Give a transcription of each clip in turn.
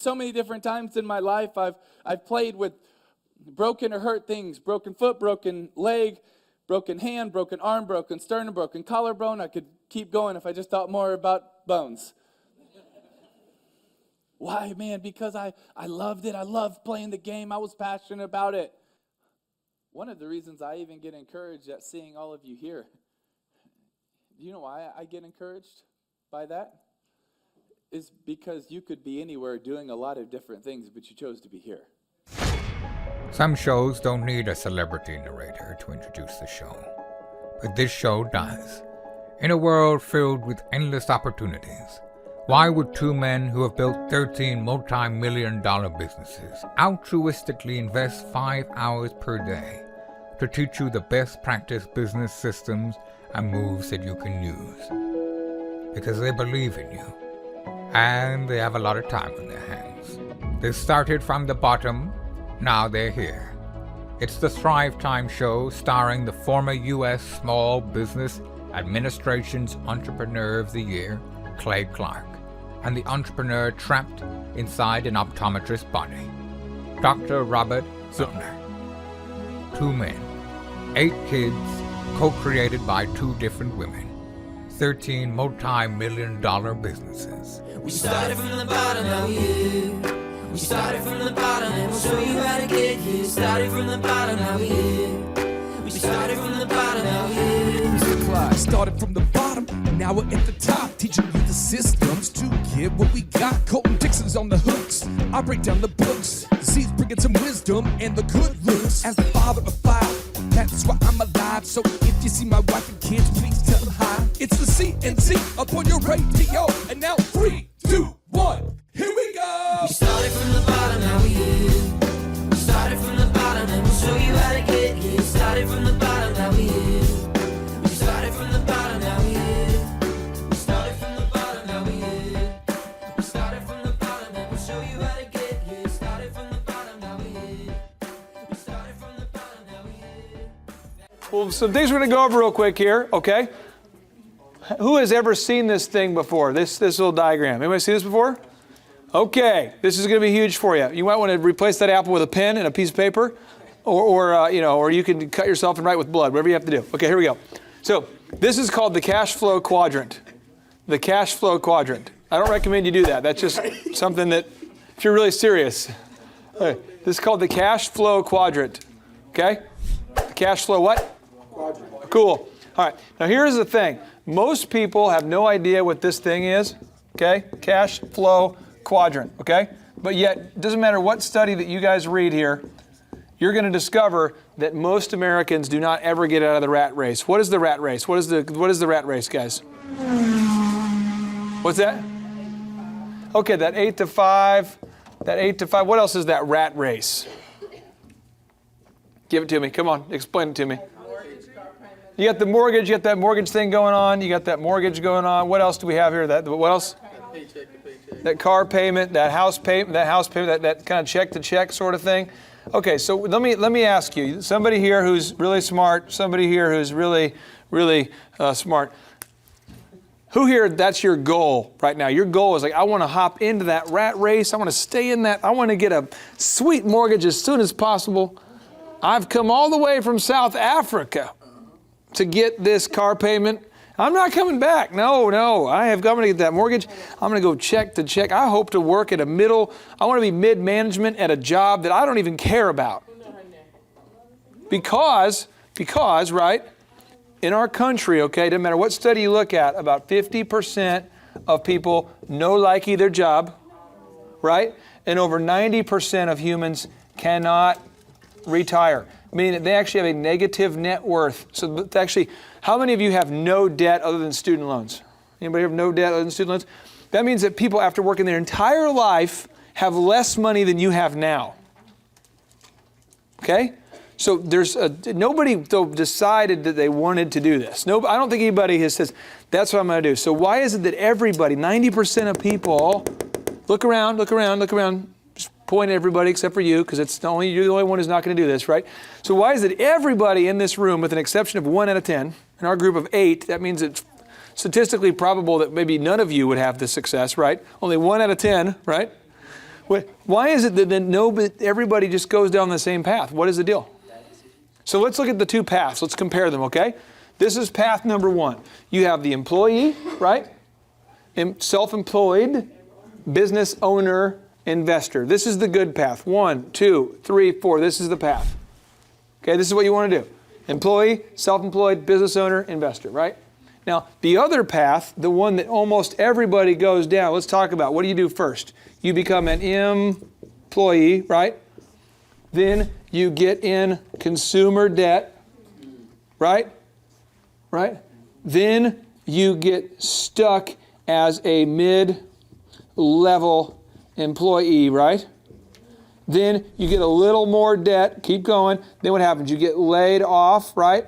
So many different times in my life, I've played with broken or hurt things, broken foot, broken leg, broken hand, broken arm, broken sternum, broken collarbone. I could keep going if I just thought more about bones. Why, man? Because I loved it. I loved playing the game. I was passionate about it. One of the reasons I even get encouraged at seeing all of you here. Do you know why I get encouraged by that? Is because you could be anywhere doing a lot of different things, but you chose to be here. Some shows don't need a celebrity narrator to introduce the show, but this show does. In a world filled with endless opportunities, why would two men who have built 13 multi-million-dollar businesses altruistically invest 5 hours per day to teach you the best practice business systems and moves that you can use? Because they believe in you. And they have a lot of time on their hands. They started from the bottom, now they're here. It's the Thrive Time Show starring the former U.S. Small Business Administration's Entrepreneur of the Year, Clay Clark, and the entrepreneur trapped inside an optometrist's body, Dr. Robert Zillner. 2 men, 8 kids, co-created by 2 different women, 13 multi-million-dollar businesses. We started from the bottom, now we here. We started from the bottom, and we'll show you how to get here. Started from the bottom, now we here. We started from the bottom, now we here. Mr. Clyde started from the bottom, and now we're at the top, teaching you the systems to get what we got. Colton Dixon's on the hooks, I break down the books. Z's bringing some wisdom and the good looks. As the father of 5, that's why I'm alive. So if you see my wife and kids, please tell them hi. It's the CNC up on your radio, and now 3, 2, 1, here we go. We started from the bottom, now we here. We started from the bottom, and we'll show you how to get here. Started from the bottom, now we here. We started from the bottom, now we here. We started from the bottom, now we here. We started from the bottom, and we'll show you how to get here. Started from the bottom, now we here. We started from the bottom, now we here. Well, some things we're going to go over real quick here, okay? Who has ever seen this thing before, this little diagram? Anybody seen this before? Okay, this is going to be huge for you. You might want to replace that apple with a pen and a piece of paper, or you can cut yourself and write with blood, whatever you have to do. Okay, here we go. So this is called the cash flow quadrant. The cash flow quadrant. I don't recommend you do that. That's just something that, if you're really serious. Okay, this is called the cash flow quadrant. Okay? The cash flow what? Quadrant. Cool. All right. Now here's the thing. Most people have no idea what this thing is. Okay? Cash flow quadrant. Okay? But yet, it doesn't matter what study that you guys read here, you're going to discover that most Americans do not ever get out of the rat race. What is the rat race? What is the rat race, guys? What's that? Okay, that 8 to 5. That 8 to 5. What else is that rat race? Give it to me. Come on, explain it to me. You got the mortgage. You got that mortgage thing going on. You got that mortgage going on. What else do we have here? What else? That car payment, that house payment, that kind of check to check sort of thing. Okay, so let me ask you. Somebody here who's really smart. Somebody here who's really smart. Who here, that's your goal right now? Your goal is like, I want to hop into that rat race. I want to stay in that. I want to get a sweet mortgage as soon as possible. I've come all the way from South Africa to get this car payment. I'm not coming back. No. I'm going to get that mortgage. I'm going to go check to check. I hope to work at I want to be mid-management at a job that I don't even care about. Because, right, in our country, okay, doesn't matter what study you look at, about 50% of people no likey their job, right? And over 90% of humans cannot retire. Meaning they actually have a negative net worth. So actually, how many of you have no debt other than student loans? Anybody have no debt other than student loans? That means that people, after working their entire life, have less money than you have now. Okay? So nobody though decided that they wanted to do this. No, I don't think anybody has says, that's what I'm going to do. So why is it that everybody, 90% of people, look around, just point at everybody except for you, because you're the only one who's not going to do this, right? So why is it everybody in this room, with an exception of 1 out of 10, in our group of 8, that means it's statistically probable that maybe none of you would have this success, right? Only 1 out of 10, right? Why is it that then everybody just goes down the same path? What is the deal? So let's look at the two paths. Let's compare them, okay? This is path number one. You have the employee, right? Self-employed, business owner, investor. This is the good path. 1, 2, 3, 4. This is the path. Okay, this is what you want to do. Employee, self-employed, business owner, investor, right? Now, the other path, the one that almost everybody goes down, let's talk about. What do you do first? You become an employee, right? Then you get in consumer debt, right? Right? Then you get stuck as a mid-level employee, right? Then you get a little more debt, keep going. Then what happens? You get laid off, right?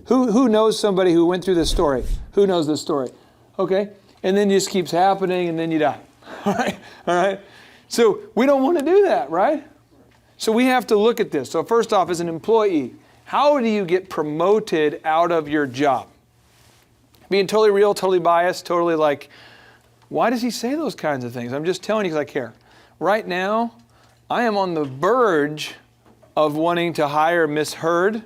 Who knows somebody who went through this story? Who knows this story? Okay? And then it just keeps happening and then you die. All right? All right? So we don't want to do that, right? So we have to look at this. So first off, as an employee, how do you get promoted out of your job? Being totally real, totally biased, totally like, why does he say those kinds of things? I'm just telling you because I care. Right now, I am on the verge of wanting to hire Miss Heard,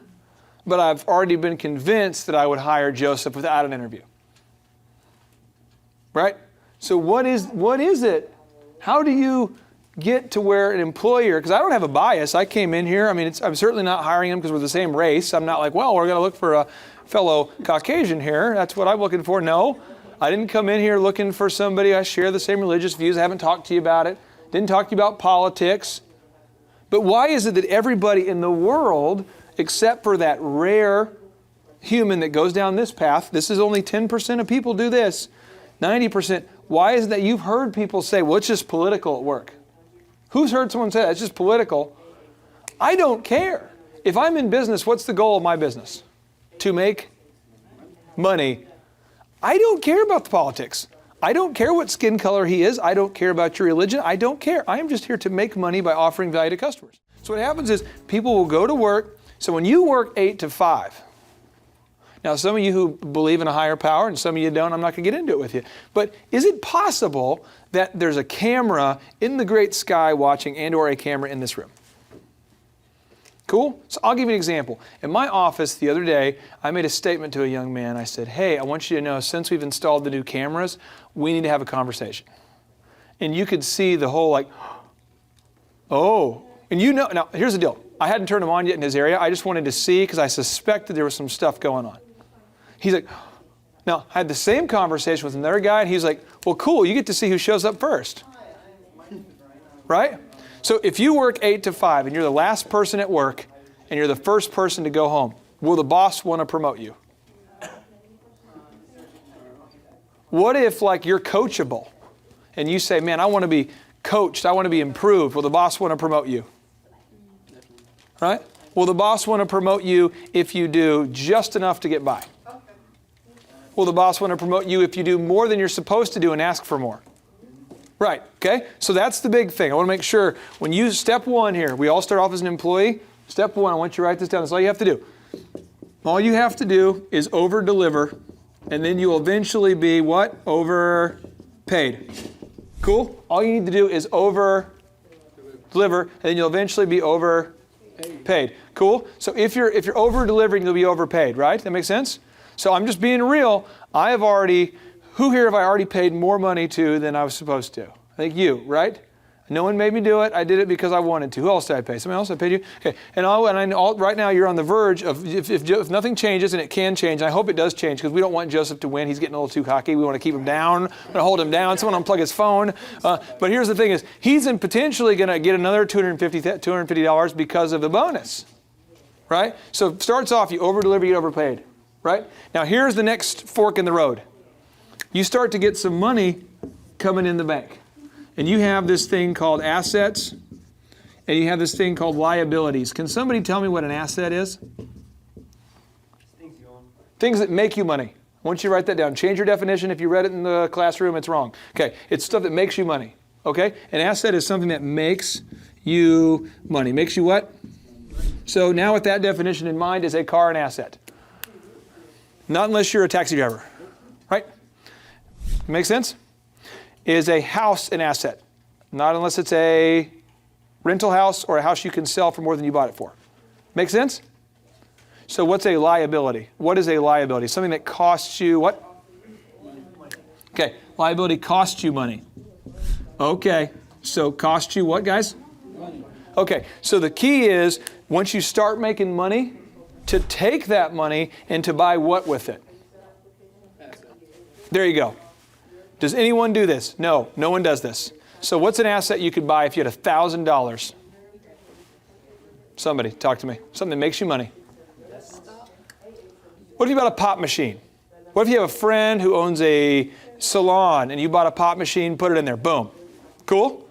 but I've already been convinced that I would hire Joseph without an interview. Right? So what is it? How do you get to where an employer, because I don't have a bias. I came in here, I'm certainly not hiring him because we're the same race. I'm not like, well, we're going to look for a fellow Caucasian here. That's what I'm looking for. No, I didn't come in here looking for somebody. I share the same religious views. I haven't talked to you about it. Didn't talk to you about politics. But why is it that everybody in the world, except for that rare human that goes down this path, this is only 10% of people do this, 90%, why is it that you've heard people say, well, it's just political at work? Who's heard someone say that? It's just political. I don't care. If I'm in business, what's the goal of my business? To make money. I don't care about the politics. I don't care what skin color he is. I don't care about your religion. I don't care. I am just here to make money by offering value to customers. So what happens is people will go to work. So when you work 8 to 5, now some of you who believe in a higher power and some of you don't, I'm not going to get into it with you. But is it possible that there's a camera in the great sky watching and or a camera in this room? Cool? So I'll give you an example. In my office the other day, I made a statement to a young man. I said, hey, I want you to know, since we've installed the new cameras, we need to have a conversation. And you could see the whole like, oh. And you know, now here's the deal. I hadn't turned them on yet in his area. I just wanted to see because I suspected there was some stuff going on. He's like, now I had the same conversation with another guy and he's like, well, cool, you get to see who shows up first. Right? So if you work 8 to 5 and you're the last person at work and you're the first person to go home, will the boss want to promote you? What if like you're coachable and you say, man, I want to be coached, I want to be improved. Will the boss want to promote you? Right? Will the boss want to promote you if you do just enough to get by? Will the boss want to promote you if you do more than you're supposed to do and ask for more? Right, okay? So that's the big thing. I want to make sure when you, step one here, we all start off as an employee. Step one, I want you to write this down. That's all you have to do. All you have to do is over-deliver, and then you'll eventually be what? Overpaid. Cool? All you need to do is over-deliver, and then you'll eventually be overpaid. Cool? So if you're over-delivering, you'll be overpaid, right? That makes sense? So I'm just being real. Who here have I already paid more money to than I was supposed to? I think you, right? No one made me do it. I did it because I wanted to. Who else did I pay? Somebody else I paid you? Okay. And right now you're on the verge of, if nothing changes, and it can change, and I hope it does change because we don't want Joseph to win. He's getting a little too cocky. We want to keep him down. We want to hold him down. Someone unplug his phone. But here's the thing is, he's potentially going to get another $250 because of the bonus. Right? So it starts off, you over-deliver, you get overpaid. Right? Now here's the next fork in the road. You start to get some money coming in the bank. And you have this thing called assets, and you have this thing called liabilities. Can somebody tell me what an asset is? Things you own. Things that make you money. I want you to write that down. Change your definition. If you read it in the classroom, it's wrong. Okay, it's stuff that makes you money. Okay? An asset is something that makes you money. Makes you what? So now with that definition in mind, is a car an asset? Not unless you're a taxi driver. Right? Make sense? Is a house an asset? Not unless it's a rental house or a house you can sell for more than you bought it for. Make sense? So what's a liability? What is a liability? Something that costs you what? Okay, liability costs you money. Okay, so cost you what, guys? Money. Okay, so the key is once you start making money, to take that money and to buy what with it? There you go. Does anyone do this? No, no one does this. So what's an asset you could buy if you had $1,000? Somebody, talk to me. Something that makes you money. What if you bought a pop machine? What if you have a friend who owns a salon and you bought a pop machine, put it in there, boom. Cool?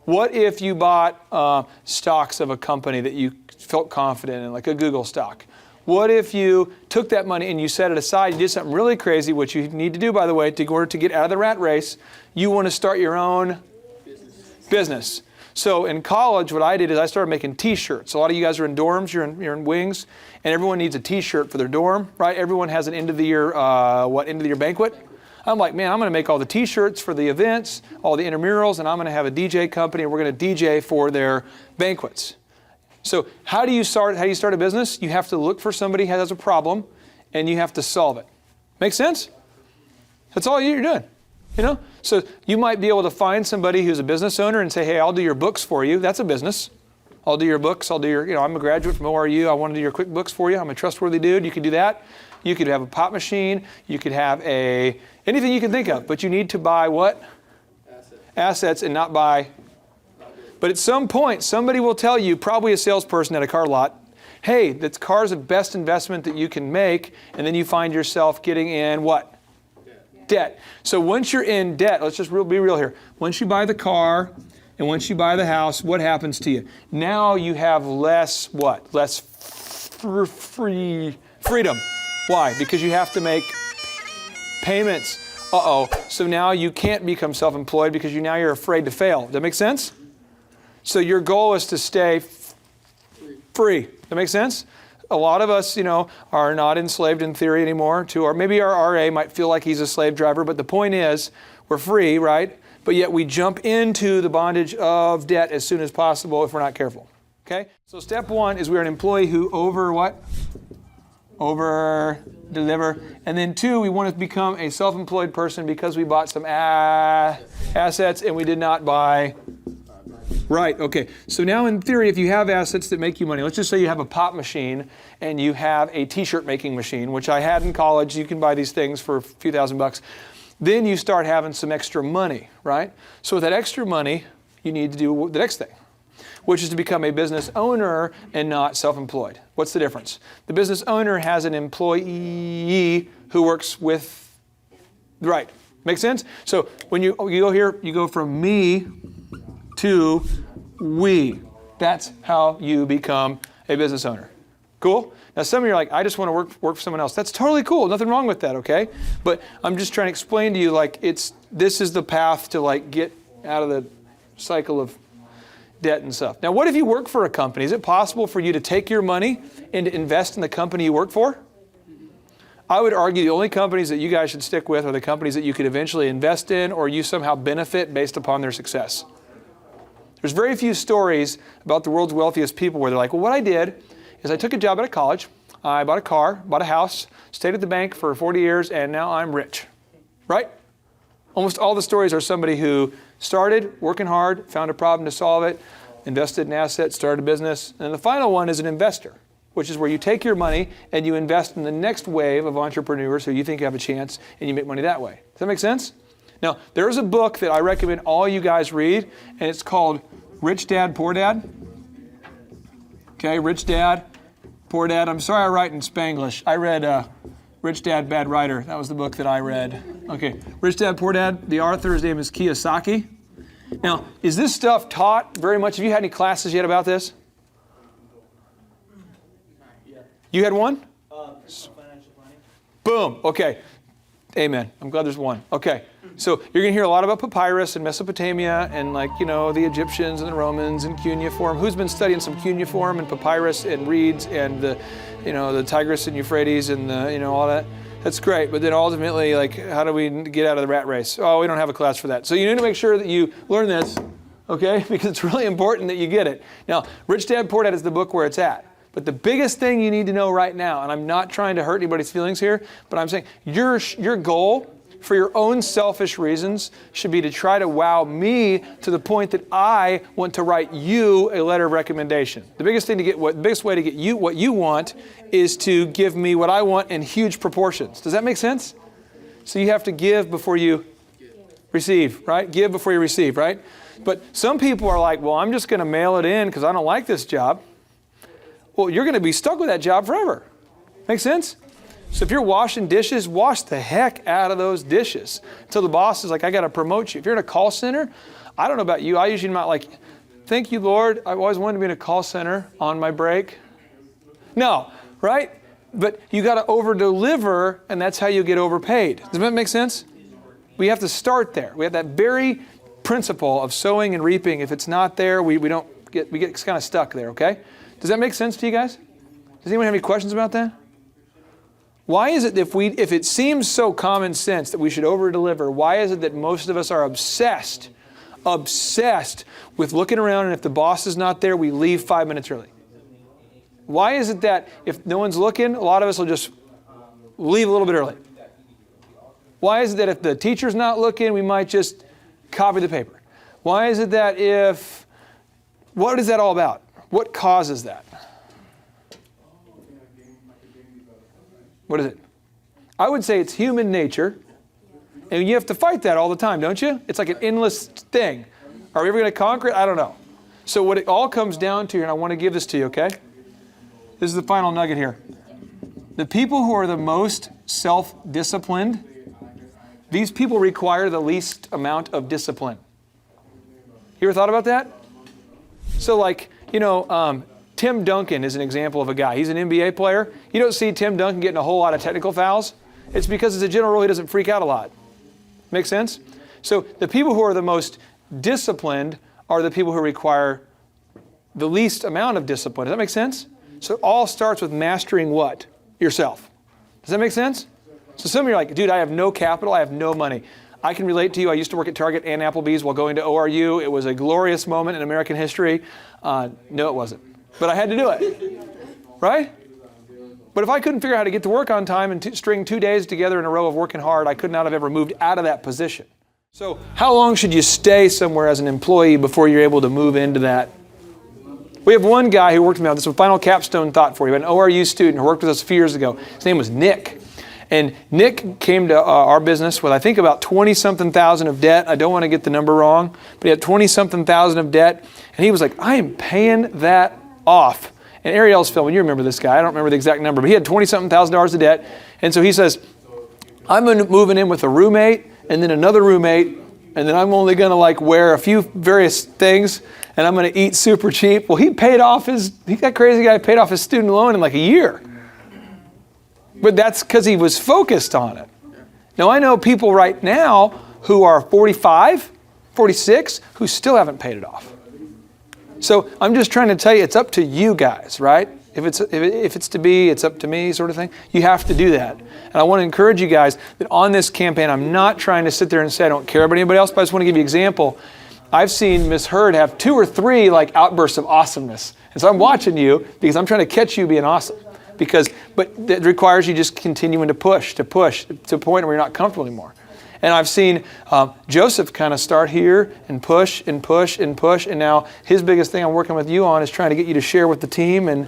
What if you bought stocks of a company that you felt confident in, like a Google stock? What if you took that money and you set it aside, you did something really crazy, which you need to do, by the way, in order to get out of the rat race, you want to start your own business. So in college, what I did is I started making t-shirts. A lot of you guys are in dorms, you're in wings, and everyone needs a t-shirt for their dorm, right? Everyone has an end of the year, end of the year banquet? I'm like, man, I'm going to make all the t-shirts for the events, all the intramurals, and I'm going to have a DJ company, and we're going to DJ for their banquets. So how do you start a business? You have to look for somebody who has a problem, and you have to solve it. Make sense? That's all you're doing. You know? So you might be able to find somebody who's a business owner and say, hey, I'll do your books for you. That's a business. I'll do your books. I'll do your, I'm a graduate from ORU. I want to do your QuickBooks for you. I'm a trustworthy dude. You could do that. You could have a pop machine. You could have anything you can think of. But you need to buy what? Assets and not buy. But at some point, somebody will tell you, probably a salesperson at a car lot, hey, that car's the best investment that you can make. And then you find yourself getting in what? Debt. So once you're in debt, let's just be real here. Once you buy the car and once you buy the house, what happens to you? Now you have less what? Less freedom. Why? Because you have to make payments. So now you can't become self-employed because now you're afraid to fail. Does that make sense? So your goal is to stay free. Does that make sense? A lot of us, are not enslaved in theory anymore or maybe our RA might feel like he's a slave driver, but the point is we're free, right? But yet we jump into the bondage of debt as soon as possible if we're not careful, okay? So step one is we're an employee who over-deliver. And then two, we want to become a self-employed person because we bought some assets and we did not buy. Right, okay. So now in theory, if you have assets that make you money, let's just say you have a pop machine and you have a t-shirt making machine, which I had in college. You can buy these things for a few $1,000s. Then you start having some extra money, right? So with that extra money, you need to do the next thing, which is to become a business owner and not self-employed. What's the difference? The business owner has an employee who works with, right, make sense? So when you go here, you go from me to we. That's how you become a business owner. Cool? Now some of you are like, I just want to work for someone else. That's totally cool. Nothing wrong with that, okay? But I'm just trying to explain to you this is the path to get out of the cycle of debt and stuff. Now what if you work for a company? Is it possible for you to take your money and to invest in the company you work for? I would argue the only companies that you guys should stick with are the companies that you could eventually invest in or you somehow benefit based upon their success. There's very few stories about the world's wealthiest people where they're like, well, what I did is I took a job at a college, I bought a car, bought a house, stayed at the bank for 40 years, and now I'm rich. Right? Almost all the stories are somebody who started working hard, found a problem to solve it, invested in assets, started a business. And the final one is an investor, which is where you take your money and you invest in the next wave of entrepreneurs who you think have a chance and you make money that way. Does that make sense? Now, there's a book that I recommend all you guys read, and it's called Rich Dad, Poor Dad. Okay, Rich Dad, Poor Dad. I'm sorry I write in Spanglish. I read Rich Dad, Bad Writer. That was the book that I read. Okay, Rich Dad, Poor Dad. The author's name is Kiyosaki. Now, is this stuff taught very much? Have you had any classes yet about this? You had one? Financial planning. Boom, okay. Amen. I'm glad there's one. Okay. So you're going to hear a lot about papyrus and Mesopotamia and the Egyptians and the Romans and cuneiform. Who's been studying some cuneiform and papyrus and reeds and the Tigris and Euphrates and all that? That's great. But then ultimately, how do we get out of the rat race? Oh, we don't have a class for that. So you need to make sure that you learn this. okay? Because it's really important that you get it. Now, Rich Dad Poor Dad is the book where it's at. But the biggest thing you need to know right now, and I'm not trying to hurt anybody's feelings here, but I'm saying your goal for your own selfish reasons should be to try to wow me to the point that I want to write you a letter of recommendation. The biggest way to get you what you want is to give me what I want in huge proportions. Does that make sense? So you have to give before you receive, right? Give before you receive, right? But some people are like, well, I'm just going to mail it in because I don't like this job. Well, you're going to be stuck with that job forever. Make sense? So if you're washing dishes, wash the heck out of those dishes until the boss is like, I got to promote you. If you're in a call center, I don't know about you. I usually not like, thank you, Lord. I've always wanted to be in a call center on my break. No, right? But you got to over-deliver, and that's how you get overpaid. Does that make sense? We have to start there. We have that very principle of sowing and reaping. If it's not there, we get kind of stuck there, okay? Does that make sense to you guys? Does anyone have any questions about that? Why is it if it seems so common sense that we should over-deliver, why is it that most of us are obsessed with looking around, and if the boss is not there, we leave 5 minutes early? Why is it that if no one's looking, a lot of us will just leave a little bit early? Why is it that if the teacher's not looking, we might just copy the paper? Why is it that what is that all about? What causes that? What is it? I would say it's human nature. And you have to fight that all the time, don't you? It's like an endless thing. Are we ever going to conquer it? I don't know. So what it all comes down to, and I want to give this to you, okay? This is the final nugget here. The people who are the most self-disciplined, these people require the least amount of discipline. You ever thought about that? So like, Tim Duncan is an example of a guy. He's an NBA player. You don't see Tim Duncan getting a whole lot of technical fouls. It's because as a general rule, he doesn't freak out a lot. Make sense? So the people who are the most disciplined are the people who require the least amount of discipline. Does that make sense? So it all starts with mastering what? Yourself. Does that make sense? So some of you are like, dude, I have no capital, I have no money. I can relate to you. I used to work at Target and Applebee's while going to ORU. It was a glorious moment in American history. No, it wasn't. But I had to do it. Right? But if I couldn't figure out how to get to work on time and string 2 days together in a row of working hard, I could not have ever moved out of that position. So how long should you stay somewhere as an employee before you're able to move into that? We have one guy who worked with me. This is a final capstone thought for you. An ORU student who worked with us a few years ago. His name was Nick. And Nick came to our business with, I think, about 20-something thousand of debt. I don't want to get the number wrong, but he had 20-something thousand of debt. And he was like, I am paying that off. And Ariel's film, and you remember this guy, I don't remember the exact number, but he had 20-something thousand dollars of debt. And so he says, I'm moving in with a roommate and then another roommate, and then I'm only going to wear a few various things, and I'm going to eat super cheap. Well, that crazy guy paid off his student loan in a year. But that's because he was focused on it. Now, I know people right now who are 45, 46, who still haven't paid it off. So I'm just trying to tell you, it's up to you guys, right? If it's to be, it's up to me sort of thing. You have to do that. And I want to encourage you guys that on this campaign, I'm not trying to sit there and say I don't care about anybody else, but I just want to give you an example. I've seen Miss Hurd have 2 or 3 outbursts of awesomeness. And so I'm watching you because I'm trying to catch you being awesome. But it requires you just continuing to push to a point where you're not comfortable anymore. And I've seen Joseph kind of start here and push and push and push. And now his biggest thing I'm working with you on is trying to get you to share with the team and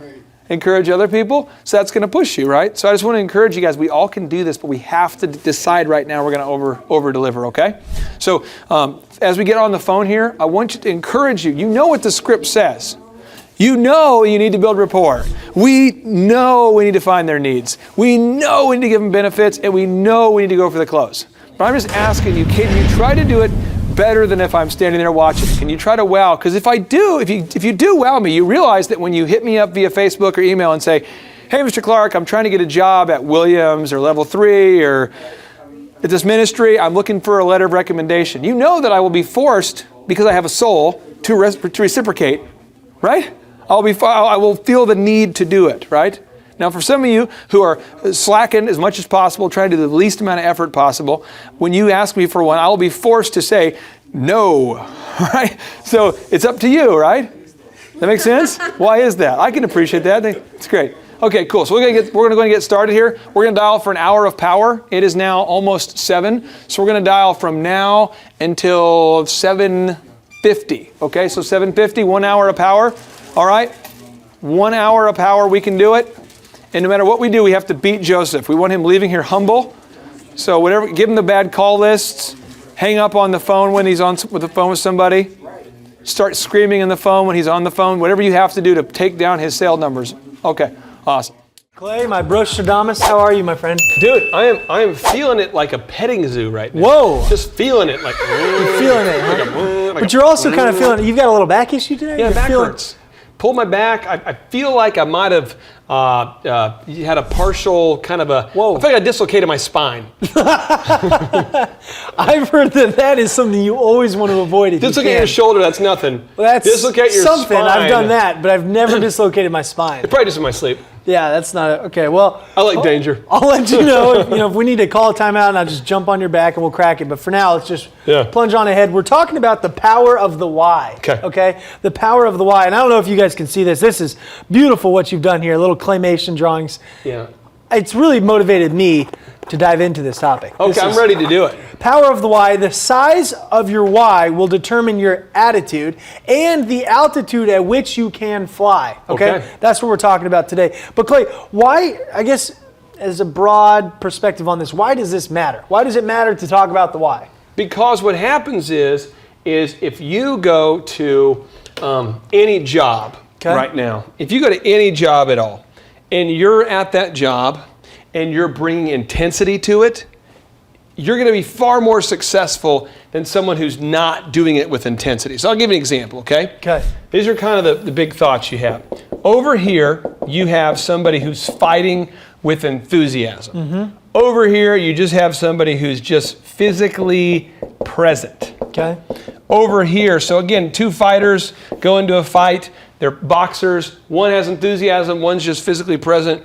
encourage other people. So that's going to push you, right? So I just want to encourage you guys. We all can do this, but we have to decide right now we're going to over-deliver, okay? So as we get on the phone here, I want you to encourage you. You know what the script says. You know you need to build rapport. We know we need to find their needs. We know we need to give them benefits, and we know we need to go for the close. But I'm just asking you, can you try to do it better than if I'm standing there watching? Can you try to wow? Because if you do wow me, you realize that when you hit me up via Facebook or email and say, hey, Mr. Clark, I'm trying to get a job at Williams or Level 3 or at this ministry, I'm looking for a letter of recommendation. You know that I will be forced, because I have a soul, to reciprocate, right? I will feel the need to do it, right? Now, for some of you who are slacking as much as possible, trying to do the least amount of effort possible, when you ask me for one, I will be forced to say, No, right? So it's up to you, right? That makes sense? Why is that? I can appreciate that. It's great. Okay, cool. So we're going to go and get started here. We're going to dial for an hour of power. It is now almost 7. So we're going to dial from now until 7:50. Okay, so 7:50, 1 hour of power. All right? 1 hour of power, we can do it. And no matter what we do, we have to beat Joseph. We want him leaving here humble. So whatever, give him the bad call lists. Hang up on the phone when he's on with the phone with somebody. Start screaming in the phone when he's on the phone. Whatever you have to do to take down his sale numbers. Okay, awesome. Clay, my bro Stradamus, how are you, my friend? Dude, I am feeling it like a petting zoo right now. Whoa. Just feeling it like. You're feeling it, huh? But you're also kind of feeling it. You've got a little back issue today? Yeah, You're back feeling... hurts. Pulled my back. I feel like I might have had a partial kind of a. Whoa. I feel like I dislocated my spine. I've heard that is something you always want to avoid if Dislocate you can. your shoulder, that's nothing. Well, that's dislocate your something. spine. I've done that, but I've never dislocated my spine. Probably just in my sleep. Yeah, that's not okay. Well, I like danger. I'll let you know if we need to call a timeout, and I'll just jump on your back and we'll crack it. But for now, let's just plunge on ahead. We're talking about the power of the why. Okay. The power of the why, and I don't know if you guys can see this. This is beautiful what you've done here. Little claymation drawings. Yeah. It's really motivated me to dive into this topic. Okay, I'm ready to do it. Power of the why. The size of your why will determine your attitude and the altitude at which you can fly. Okay? That's what we're talking about today. But Clay, why, I guess, as a broad perspective on this, why does this matter? Why does it matter to talk about the why? Because what happens is if you go to any job right now, if you go to any job at all, and you're at that job, and you're bringing intensity to it, you're going to be far more successful than someone who's not doing it with intensity. So I'll give you an example, okay? Okay. These are kind of the big thoughts you have. Over here, you have somebody who's fighting with enthusiasm. Mm-hmm. Over here, you just have somebody who's just physically present. Okay. Over here, so again, two fighters go into a fight. They're boxers. One has enthusiasm, one's just physically present.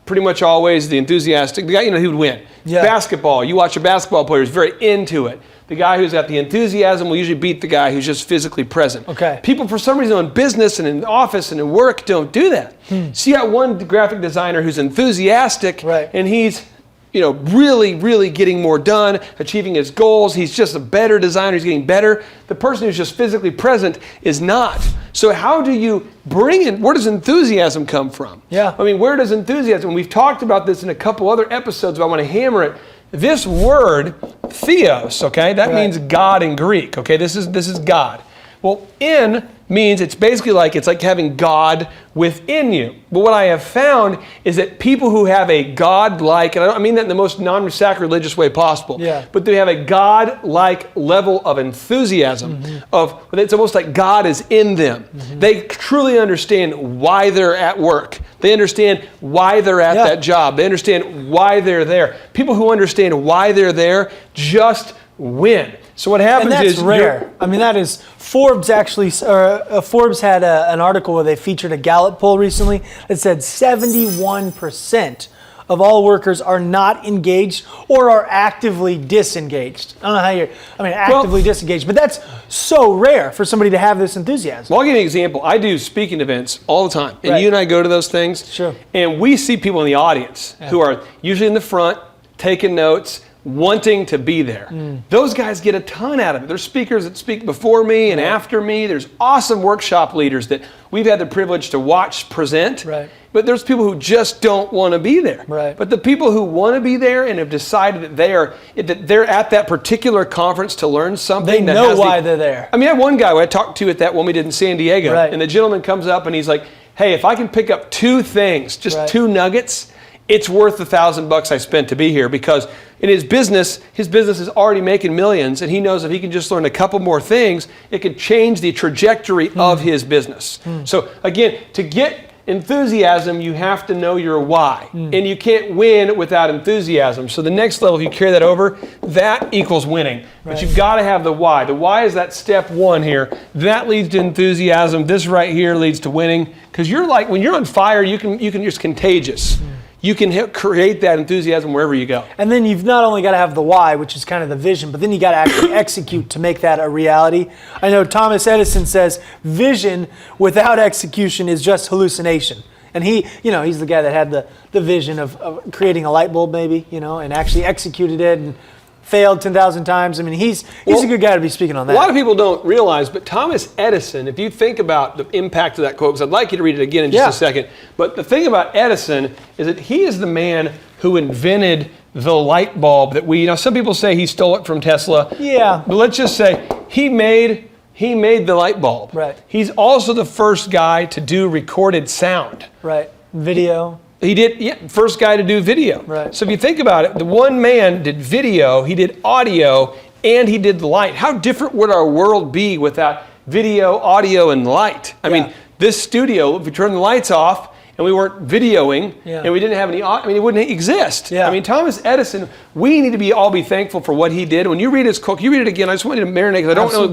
Pretty much always the enthusiastic, the guy, he would win. Yeah. Basketball, you watch a basketball player who's very into it. The guy who's got the enthusiasm will usually beat the guy who's just physically present. Okay. People, for some reason, in business and in office and in work don't do that. So you got one graphic designer who's enthusiastic, and he's really, really getting more done, achieving his goals. He's just a better designer. He's getting better. The person who's just physically present is not. So how do you bring in, where does enthusiasm come from? Yeah. I mean, where does enthusiasm, we've talked about this in a couple other episodes, but I want to hammer it. This word, theos, okay, that means God in Greek, okay? This is God. Well, in means it's like having God within you. But what I have found is that people who have a God-like, and I mean that in the most non-sacrilegious way possible, but they have a God-like level of enthusiasm, it's almost like God is in them. They truly understand why they're at work. They understand why they're at that job. They understand why they're there. People who understand why they're there just win. So what happens and that's is rare. I mean, that is Forbes actually. Forbes had an article where they featured a Gallup poll recently that said 71% of all workers are not engaged or are actively disengaged. I don't know how you're. I mean, actively disengaged, but that's so rare for somebody to have this enthusiasm. Well, I'll give you an example. I do speaking events all the time, and you and I go to those things. Sure. And we see people in the audience who are usually in the front, taking notes, wanting to be there. Those guys get a ton out of it. There's speakers that speak before me and after me. There's awesome workshop leaders that we've had the privilege to watch present. But there's people who just don't want to be there. But the people who want to be there and have decided that they're at that particular conference to learn something. They know why they're there. I mean, I had one guy who I talked to at that one we did in San Diego. And the gentleman comes up and he's like, hey, if I can pick up 2 things, just 2 nuggets, it's worth the $1,000 I spent to be here, because in his business is already making millions, and he knows if he can just learn a couple more things, it could change the trajectory of his business. So again, to get enthusiasm, you have to know your why, and you can't win without enthusiasm. So the next level, if you carry that over, that equals winning. But you've got to have the why. The why is that step 1 here. That leads to enthusiasm. This right here leads to winning, because you're like, when you're on fire, you can just contagious. you can create that enthusiasm wherever you go. And then you've not only got to have the why, which is kind of the vision, but then you got to actually execute to make that a reality. I know Thomas Edison says vision without execution is just hallucination. And he, he's the guy that had the vision of creating a light bulb maybe, and actually executed it and failed 10,000 times. I mean, he's a good guy to be speaking on that. A lot of people don't realize, but Thomas Edison, if you think about the impact of that quote, because I'd like you to read it again in just a second, but the thing about Edison is that he is the man who invented the light bulb that some people say he stole it from Tesla. Yeah. But let's just say he made the light bulb. Right. He's also the first guy to do recorded sound. Right. Video. He did, first guy to do video. Right. So if you think about it, the one man did video, he did audio, and he did light. How different would our world be without video, audio, and light? I mean, this studio, if we turn the lights off and we weren't videoing and we didn't have any, it wouldn't exist. Yeah. I mean, Thomas Edison, we need to all be thankful for what he did. When you read his quote, you read it again, I just want you to marinate because I don't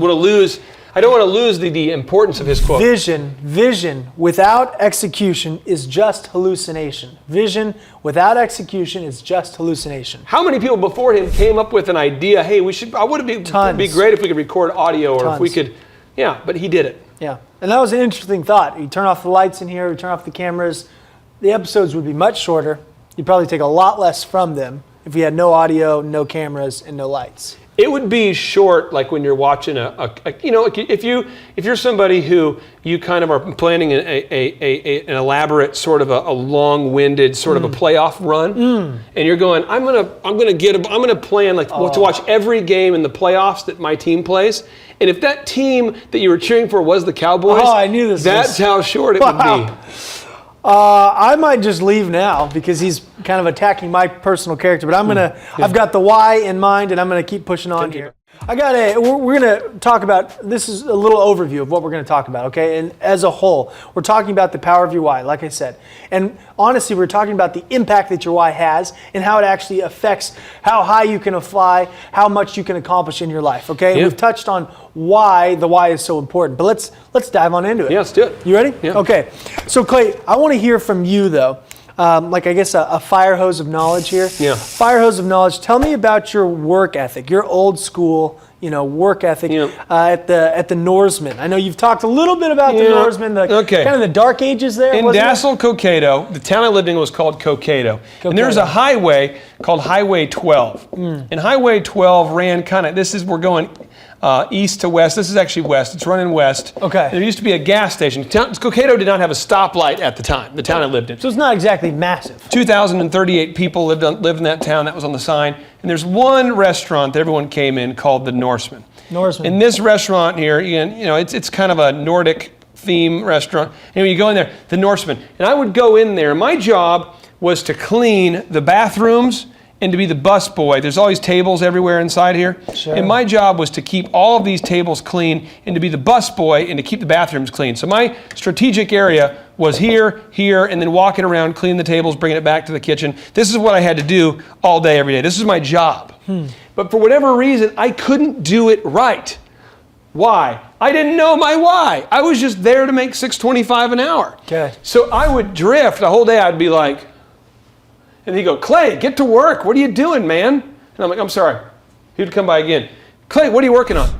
want to lose the importance of his quote. Vision without execution is just hallucination. Vision without execution is just hallucination. How many people before him came up with an idea, hey, it'd be great if we could record audio or if we could, but he did it. Yeah, and that was an interesting thought. You turn off the lights in here, you turn off the cameras, the episodes would be much shorter. You'd probably take a lot less from them if we had no audio, no cameras, and no lights. It would be short, like when you're watching if you're somebody who you kind of are planning an elaborate sort of a long-winded sort of a playoff run, and you're going, I'm gonna plan to watch every game in the playoffs that my team plays, and if that team that you were cheering for was the Cowboys, I knew this. That's how short it would be. I might just leave now because he's kind of attacking my personal character, but I've got the why in mind and I'm going to keep pushing on here. We're going to talk about, this is a little overview of what we're going to talk about, okay? And as a whole, we're talking about the power of your why, like I said. And honestly, we're talking about the impact that your why has and how it actually affects how high you can fly, how much you can accomplish in your life, okay? Yeah. We've touched on why the why is so important, but let's dive on into it. Yeah, let's do it. You ready? Yeah. Okay. So Clay, I want to hear from you though. A fire hose of knowledge here. Yeah. Fire hose of knowledge. Tell me about your work ethic, your old school, work ethic at the Norseman. I know you've talked a little bit about the Norseman, kind of the dark ages there. In Dassel, Cokato, the town I lived in was called Cokato. And there's a highway called Highway 12. And Highway 12 ran we're going east to west. This is actually west. It's running west. Okay. There used to be a gas station. Cokato did not have a stoplight at the time, the town I lived in. So it's not exactly massive. 2,038 people lived in that town. That was on the sign. And there's one restaurant that everyone came in called the Norseman. In this restaurant here, it's kind of a Nordic theme restaurant. And you go in there, the Norseman. And I would go in there. My job was to clean the bathrooms and to be the bus boy. There's always tables everywhere inside here. Sure. And my job was to keep all of these tables clean and to be the bus boy and to keep the bathrooms clean. So my strategic area was here, and then walking around, cleaning the tables, bringing it back to the kitchen. This is what I had to do all day, every day. This is my job. But for whatever reason, I couldn't do it right. Why? I didn't know my why. I was just there to make $6.25 an hour. Okay. So I would drift the whole day. I'd be like, and he'd go, Clay, get to work. What are you doing, man? And I'm like, I'm sorry. He would come by again. Clay, what are you working on?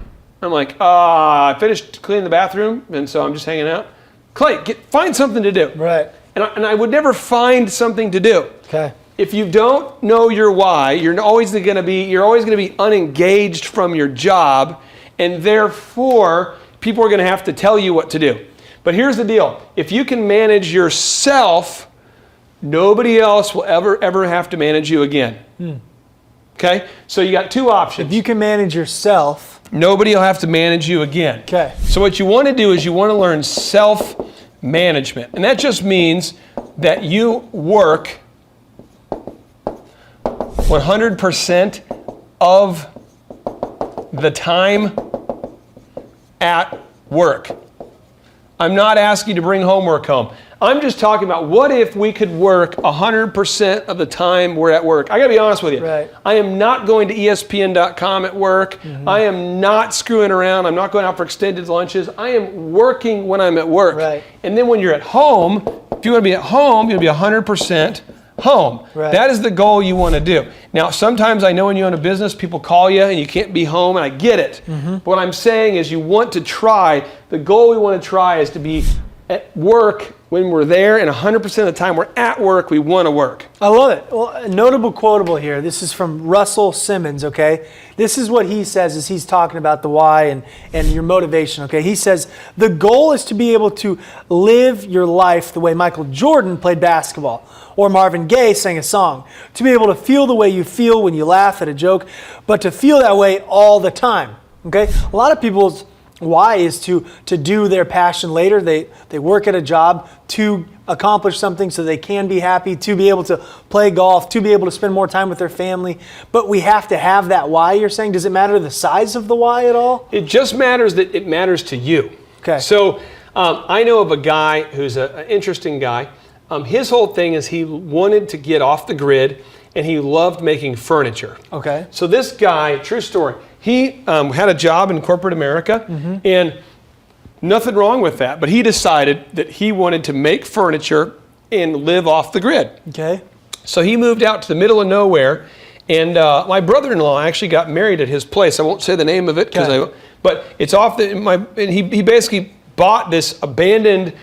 I'm like, I finished cleaning the bathroom, and so I'm just hanging out. Clay, find something to do. Right. And I would never find something to do. Okay. If you don't know your why, you're always going to be unengaged from your job, and therefore people are going to have to tell you what to do. But here's the deal: if you can manage yourself, nobody else will ever have to manage you again. Okay? So you got two options. If you can manage yourself, nobody will have to manage you again. Okay. So what you want to do is you want to learn self-management. And that just means that you work 100% of the time at work. I'm not asking you to bring homework home. I'm just talking about what if we could work 100% of the time we're at work. I gotta be honest with you. Right. I am not going to ESPN.com at work. I am not screwing around. I'm not going out for extended lunches. I am working when I'm at work. Right. And then when you're at home, if you want to be at home, you'll be 100% home. Right. That is the goal you want to do. Now, sometimes I know when you own a business, people call you and you can't be home, and I get it. But what I'm saying is you want to try, the goal we want to try is to be at work when we're there, and 100% of the time we're at work, we want to work. I love it. Well, a notable quotable here. This is from Russell Simmons, okay? This is what he says as he's talking about the why and your motivation, okay? He says, the goal is to be able to live your life the way Michael Jordan played basketball or Marvin Gaye sang a song. To be able to feel the way you feel when you laugh at a joke, but to feel that way all the time, okay? A lot of people's why is to do their passion later. They work at a job to accomplish something so they can be happy, to be able to play golf, to be able to spend more time with their family. But we have to have that why, you're saying. Does it matter the size of the why at all? It just matters that it matters to you. Okay. So I know of a guy who's an interesting guy. His whole thing is he wanted to get off the grid, and he loved making furniture. Okay. So this guy, true story, he had a job in corporate America, and nothing wrong with that, but he decided that he wanted to make furniture and live off the grid. Okay. So he moved out to the middle of nowhere, and my brother-in-law actually got married at his place. I won't say the name of it, but it's off the, and he basically bought this abandoned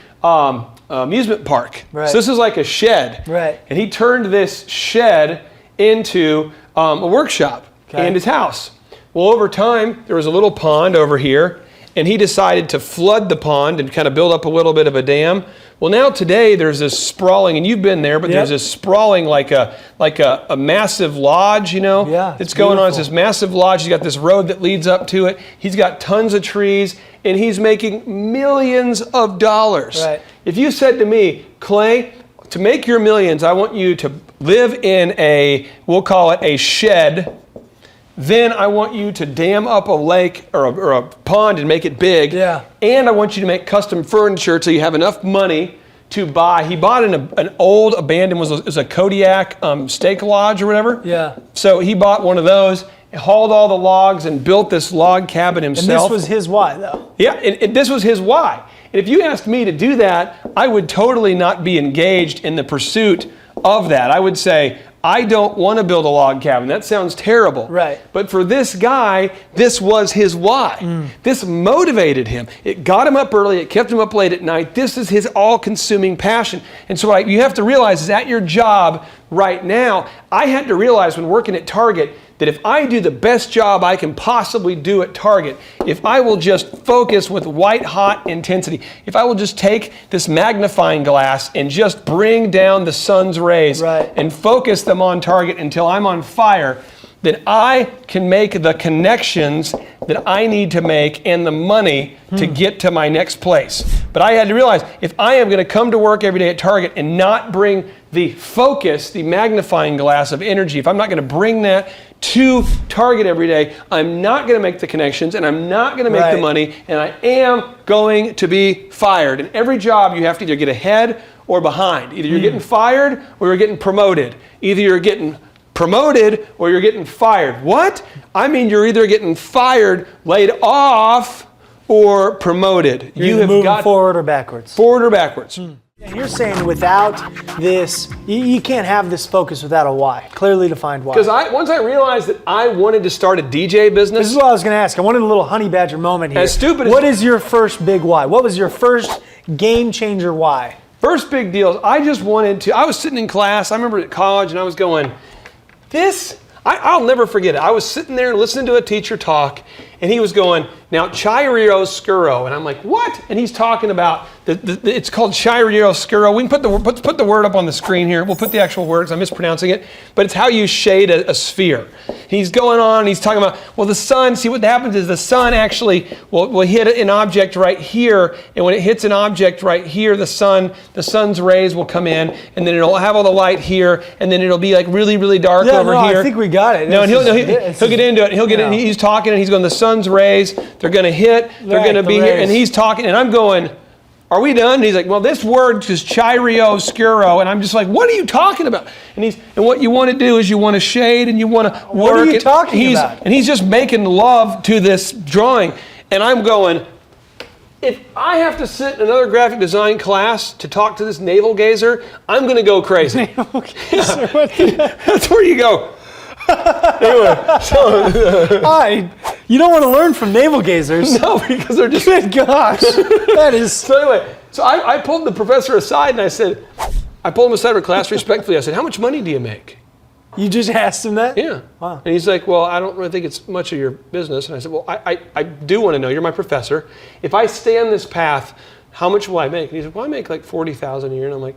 amusement park. Right. So this is like a shed. Right. And he turned this shed into a workshop Okay. and his house. Well, over time, there was a little pond over here, and he decided to flood the pond and kind of build up a little bit of a dam. Well, now today there's this sprawling, and you've been there, but there's this sprawling like a massive lodge, you know, Yeah, that's going on. It's this beautiful. massive lodge. He's got this road that leads up to it. He's got tons of trees, and he's making millions of dollars. Right. If you said to me, Clay, to make your millions, I want you to live in we'll call it a shed. Then I want you to dam up a lake or a pond and make it big. Yeah. And I want you to make custom furniture till you have enough money to buy. He bought an old abandoned, it was a Kodiak steak lodge or whatever. Yeah. So he bought one of those, hauled all the logs, and built this log cabin And himself. this was his why, though. Yeah, and this was his why. And if you asked me to do that, I would totally not be engaged in the pursuit of that. I would say, I don't want to build a log cabin. That sounds terrible. Right. But for this guy, this was his why. This motivated him. It got him up early. It kept him up late at night. This is his all-consuming passion. And so you have to realize is at your job right now, I had to realize when working at Target that if I do the best job I can possibly do at Target, if I will just focus with white-hot intensity, if I will just take this magnifying glass and just bring down the sun's rays Right. and focus them on target until I'm on fire, then I can make the connections that I need to make and the money to get to my next place. But I had to realize if I am going to come to work every day at Target and not bring the focus, the magnifying glass of energy, if I'm not going to bring that to Target every day, I'm not going to make the connections and I'm not going to make the Right. money, and I am going to be fired. In every job, you have to either get ahead or behind. Either you're getting fired or you're getting promoted. Either you're getting promoted or you're getting fired. What? I mean, you're either getting fired, laid off, or promoted. You're either moving forward or backwards. Forward or backwards. And you're saying without this, you can't have this focus without a why. Clearly defined why. Because once I realized that I wanted to start a DJ business. This is what I was going to ask. I wanted a little honey badger moment here. As stupid as- What is your first big why? What was your first game changer why? First big deal, I was sitting in class, I remember at college, and I was going, I'll never forget it. I was sitting there listening to a teacher talk, and he was going, now chiaroscuro, and I'm like, what? And he's talking about, it's called chiaroscuro. We can put the word up on the screen here. We'll put the actual words, I'm mispronouncing it, but it's how you shade a sphere. He's going on, and he's talking about, well, the sun, see what happens is the sun actually will hit an object right here, and when it hits an object right here, the sun's rays will come in, and then it'll have all the light here, and then it'll be like really, really dark over here. I think we got it. No, and he'll get into it. He's talking, and he's going, the sun's rays, they're going to hit, they're going to be here, and he's talking, and I'm going, are we done? And he's like, well, this word is chiaroscuro, and I'm just like, what are you talking about? And what you want to do is you want to shade and you want to work. What are you talking about? And he's just making love to this drawing, and I'm going, if I have to sit in another graphic design class to talk to this navel gazer, I'm going to go crazy. That's where you go. Anyway, so you don't want to learn from navel gazers. no, because they're just. Good gosh, that is. So anyway, so I pulled the professor aside and I pulled him aside for class respectfully. I said, "How much money do you make?" You just asked him that? Yeah. Wow. And he's like, "Well, I don't really think it's much of your business." And I said, "Well, I do want to know. You're my professor. If I stay on this path, how much will I make?" And he said, "Well, I make like $40,000 a year." And I'm like,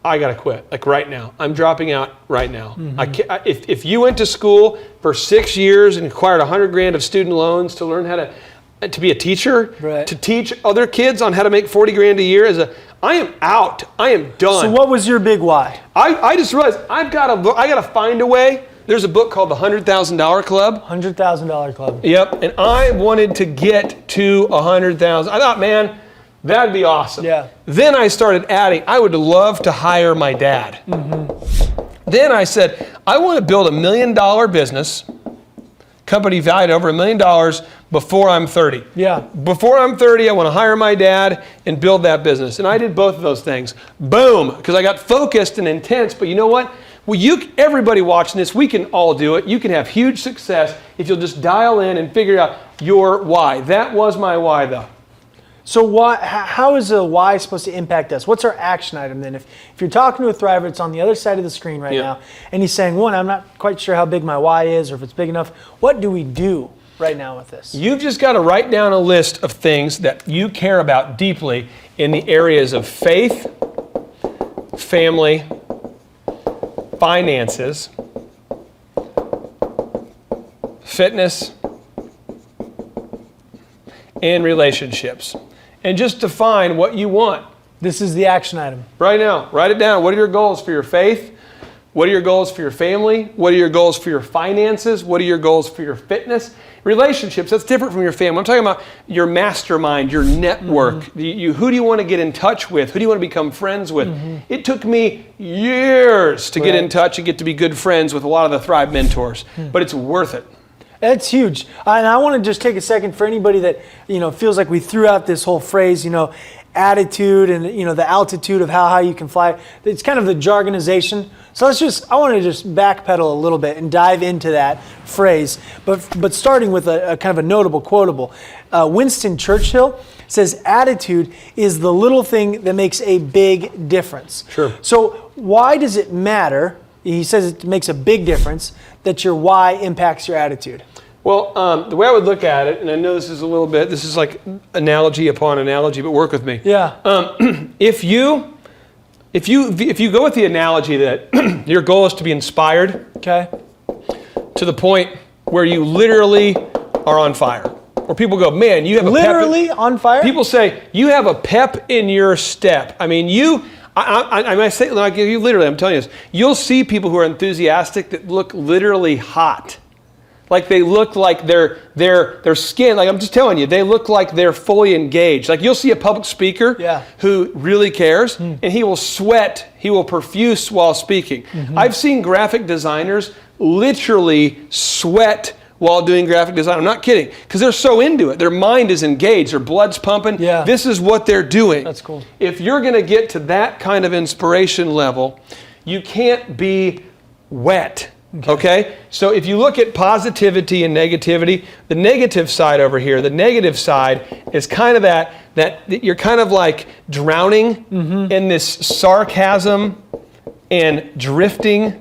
I gotta quit, like right now. I'm dropping out right now. I can't, if you went to school for 6 years and acquired $100,000 of student loans to learn how to be a teacher, right. to teach other kids on how to make $40,000 a year, I am out. I am done. So what was your big why? I just realized I gotta find a way. There's a book called The $100,000 Club. $100,000 Club. Yep, and I wanted to get to 100,000. I thought, man, that'd be awesome. Yeah. Then I started adding, I would love to hire my dad. Then I said, I want to build $1 million business, company valued over $1 million before I'm 30. Yeah. Before I'm 30, I want to hire my dad and build that business. And I did both of those things. Boom, because I got focused and intense. But you know what? Well, everybody watching this, we can all do it. You can have huge success if you'll just dial in and figure out your why. That was my why, though. So how is a why supposed to impact us? What's our action item then? If you're talking to a thriver, it's on the other side of the screen right now, and he's saying, one, I'm not quite sure how big my why is or if it's big enough. What do we do right now with this? You've just got to write down a list of things that you care about deeply in the areas of faith, family, finances, fitness, and relationships. And just define what you want. This is the action item. Right now, write it down. What are your goals for your faith? What are your goals for your family? What are your goals for your finances? What are your goals for your fitness? Relationships, that's different from your family. I'm talking about your mastermind, your network. Who do you want to get in touch with? Who do you want to become friends with? It took me years to get in touch and get to be good friends with a lot of the Thrive mentors, but it's worth it. That's huge. And I want to just take a second for anybody that, feels like we threw out this whole phrase, attitude and, the altitude of how high you can fly. It's kind of the jargonization. So I want to just backpedal a little bit and dive into that phrase. But starting with a kind of a notable quotable. Winston Churchill says attitude is the little thing that makes a big difference. Sure. So why does it matter? He says it makes a big difference that your why impacts your attitude. Well, the way I would look at it, and I know this is like analogy upon analogy, but work with me. Yeah. If you go with the analogy that your goal is to be inspired, Okay. to the point where you literally are on fire, or people go, man, you have Literally on fire? People say you have a pep in your step. I mean, I might say, like, you literally, I'm telling you this, you'll see people who are enthusiastic that look literally hot. Like they look like their skin, like I'm just telling you, they look like they're fully engaged. Like you'll see a public speaker who really cares, and he will sweat, he will profuse while speaking. I've seen graphic designers literally sweat while doing graphic design. I'm not kidding, because they're so into it. Their mind is engaged, their blood's pumping. Yeah. This is what they're doing. That's cool. If you're going to get to that kind of inspiration level, you can't be wet. Okay? So if you look at positivity and negativity, the negative side over here, the negative side is kind of that you're kind of like drowning in this sarcasm and drifting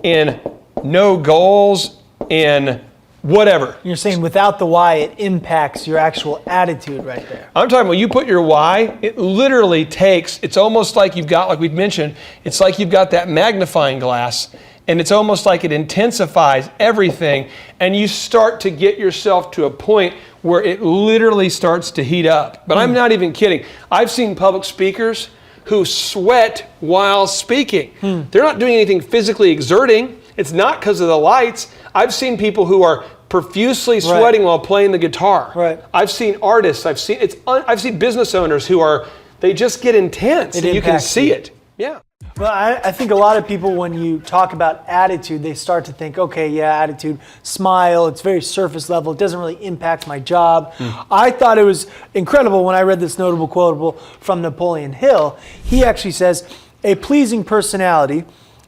and no goals and whatever. You're saying without the why, it impacts your actual attitude right there. I'm talking about you put your why, it literally takes, it's almost like you've got, like we'd mentioned, it's like you've got that magnifying glass, and it's almost like it intensifies everything, and you start to get yourself to a point where it literally starts to heat up. But I'm not even kidding. I've seen public speakers who sweat while speaking. They're not doing anything physically exerting. It's not because of the lights. I've seen people who are profusely sweating while playing the guitar. Right. I've seen artists. I've seen business owners who they just get intense, and you can see it. Yeah. Well, I think a lot of people, when you talk about attitude, they start to think, okay, yeah, attitude, smile, it's very surface level. It doesn't really impact my job. I thought it was incredible when I read this notable quotable from Napoleon Hill. He actually says, a pleasing personality,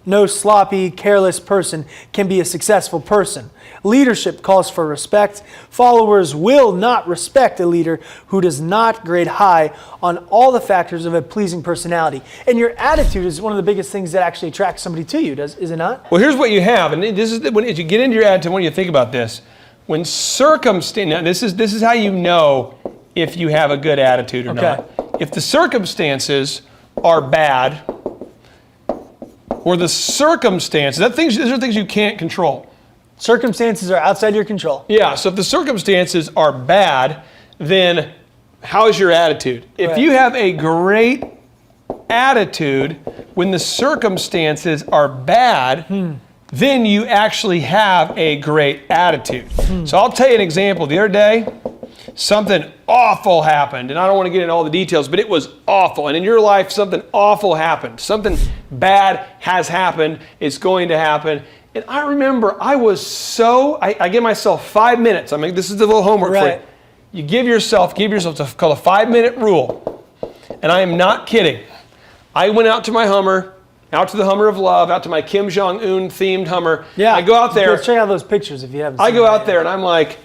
no sloppy, careless person can be a successful person. Leadership calls for respect. Followers will not respect a leader who does not grade high on all the factors of a pleasing personality. And your attitude is one of the biggest things that actually attracts somebody to you, is it not? Well, here's what you have, and this is when as you get into your attitude, when you think about this, when circumstance, now this is how you know if you have a good attitude or not. If the circumstances are bad, or the circumstances, those are things you can't control. Circumstances are outside your control. Yeah, so if the circumstances are bad, then how's your attitude? If you have a great attitude when the circumstances are bad, then you actually have a great attitude. So I'll tell you an example. The other day, something awful happened, and I don't want to get into all the details, but it was awful. And in your life, something awful happened. Something bad has happened. It's going to happen. And I remember I give myself 5 minutes. I mean, this is the little homework for you. You give yourself it's called a 5-minute rule. And I am not kidding. I went out to my Hummer, out to the Hummer of Love, out to my Kim Jong-un themed Hummer. Yeah. I go out there. Let's check out those pictures if you haven't seen I go out there and I'm like,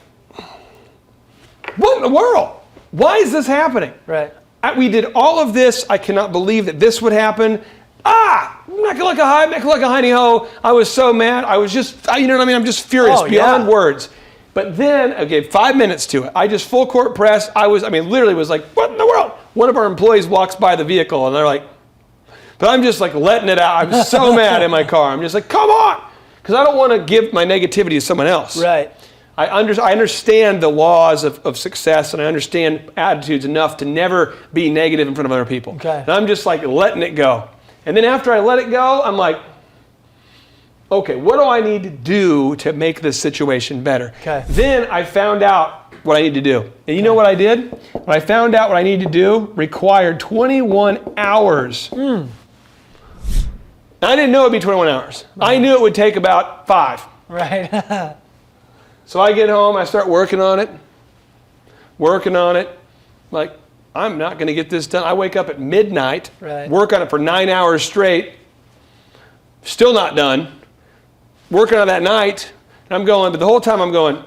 what in the world? Why is this happening? Right. We did all of this. I cannot believe that this would happen. Like a hiney ho. I was so mad. I was just, you know what I mean? I'm just furious beyond words. But then I gave 5 minutes to it. I just full court press. Literally was like, what in the world? One of our employees walks by the vehicle and they're like, but I'm just like letting it out. I'm so mad in my car. I'm just like, come on. Because I don't want to give my negativity to someone else. Right. I understand the laws of success, and I understand attitudes enough to never be negative in front of other people. Okay. And I'm just like letting it go. And then after I let it go, I'm like, okay, what do I need to do to make this situation better? Okay. Then I found out what I need to do. And you know what I did? When I found out what I needed to do, required 21 hours. I didn't know it would be 21 hours. I knew it would take about 5. Right. So I get home, I start working on it. Like, I'm not going to get this done. I wake up at midnight, work on it for 9 hours straight, still not done. Working on that night, and I'm going, but the whole time I'm going,